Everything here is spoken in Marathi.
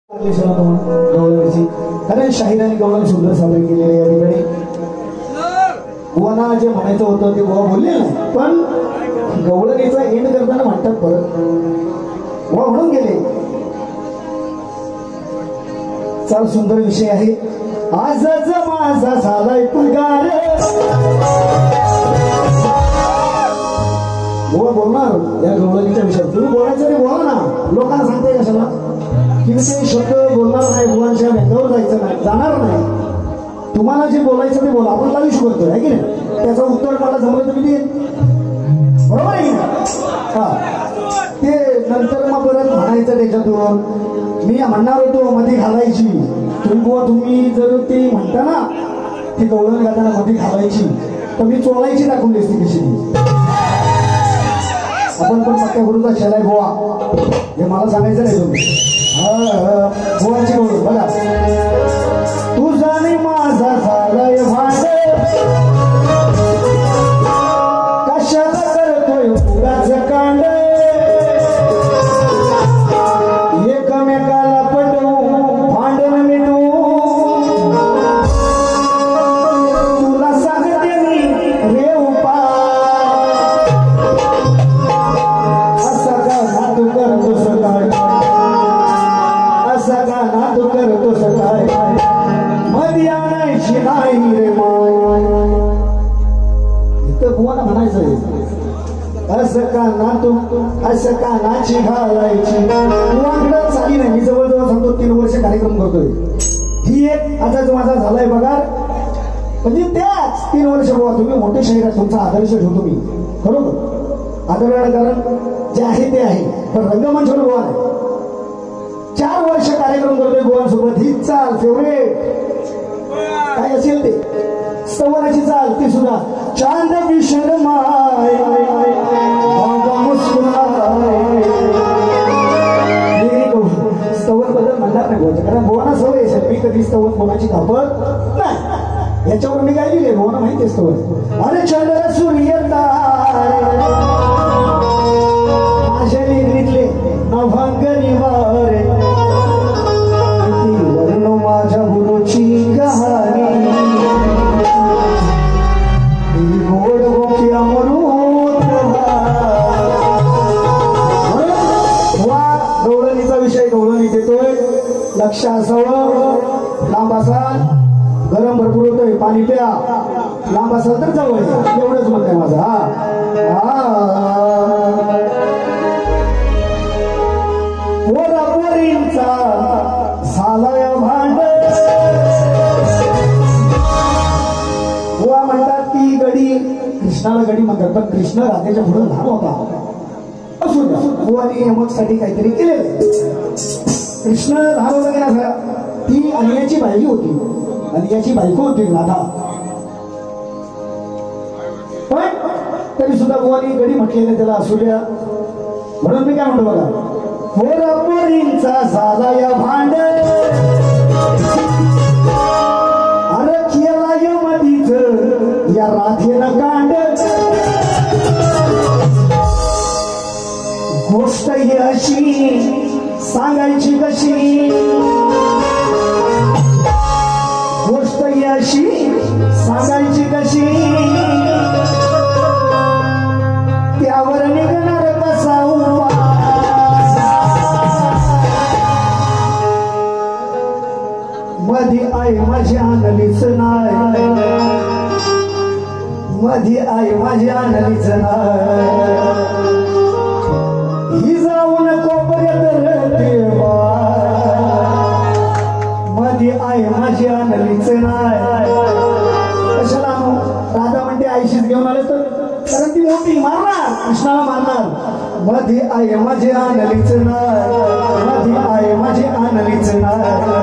कारण शाहिराने गवळण सुंदर सादर केलेले या ठिकाणी बुवांना जे म्हणायचं होतं ते बुवा बोलले नाही, पण गवळणीचा एंड करताना म्हणतात परत बुवा म्हणून गेले. चाल सुंदर विषय आहे. आजच माझा झालाय पगार. बुवा बोलणार या गवळणीच्या विषयात. तुम्ही बोलायचं ते बोला ना, लोकांना सांगताय कशाला की ते शब्द बोलणार नाही, बुवांच्या भेंगावर जायचं नाही, जाणार नाही. तुम्हाला जे बोलायचं ते बोला. आपण लावू शकतो आहे की नाही. त्याचं उत्तर मला जमलं तर मी देईन, बरोबर आहे की हा. ते नंतर मग परत म्हणायचं त्याच्यातून मी म्हणणार होतो मध्ये घालायची. तुम्ही बुवा तुम्ही जर ते म्हणता ना ती गवळण घालताना मध्ये घालायची तर मी चोळायची दाखवली असती कशी. आपण पण पक्क्या गुरुचा शेलाय बुवा हे मला सांगायचं नाही. तुम्ही बुवाची गवळण बघा. तुझा आणि माझा झालाय भांड, कशाला करतोय उगाच कांड. एकमेकाला पटवू भांडण मिटवू, तुला सांगते मी रे उपाय. असा का तू करतोस काय, असा का तू करतोस काय, मध्ये आणायची नाही रे माय. इथं बुवाला म्हणायचंय असं का ना तू, असं का नाची घालायची. बुवाकडं चाली नाही. मी जवळजवळ सांगतो 3 वर्ष कार्यक्रम करतोय. ही एक आताच माझा झालाय पगार म्हणजे त्याच 3 वर्ष बुवा तुम्ही मोठे शहरात तुमचा आदर्श ठेवतो मी, बरोबर आदर. कारण जे आहे ते आहे, पण रंगमंचवर बुवा नाही. 4 वर्ष कार्यक्रम करतोय बुवांसोबत. ही चाल फेवरेट काय असेल ते स्तवनाची चाल ती सुद्धा. चांद विशरमाय स्तवन बद्दल म्हणणार नाही बोलायचं, कारण बोना सवय असेल. मी कधी स्तवन कोणाची धापत नाही. याच्यावर मी काय लिहिले बोना माहिती आहे स्तवन. अरे चंद्र सूर्य माझ्या निगडीतले नभंग निवारे, वर्ण माझ्या गुरुची कहाणी. गोड गोकी अमृत वा. गवळणीचा विषय गवळणी देतोय, लक्ष असावं. लांब असाल गरम भरपूर होतोय, पाणी प्या. लांब असाल तर जवळ एवढंच मत आहे माझं. पोरींचा झालाय भांड. बुवा म्हणतात की गडी कृष्णाला गडी म्हणतात, पण कृष्ण राधेच्या पुढे लहान होता. असू द्या, बुवानी यमकसाठी काहीतरी केलेलं. कृष्ण लहान होता की ना, ती अनियाची बायकी होती, अनियाची बायको होती राधा. पण तरी सुद्धा बुवानी गडी म्हटलेलं त्याला. असू द्या म्हणून मी काय म्हणतो बघा. पोरींचा झालाय भांड, अरे केला यमधीच या राधेनं कांड. गोष्ट ही अशी सांगायची कशी, गोष्ट ही अशी सांगायची कशी, त्यावर निघणार कसा उपाय. मध्ये आई माझी आणलीच नाही, मध्ये आई माझी आणलीच नाही. ही जाऊन कोपऱ्यात देवा, मध्ये आई माझी आणलीच नाही. कशाला आणू. राधा म्हणते आईशीच घेऊन आले तर, कारण ती मोठी मारणार, कृष्णाला मारणार. मध्ये आई माझी आणलीच नाही, मध्ये आई माझी आणलीच नाही.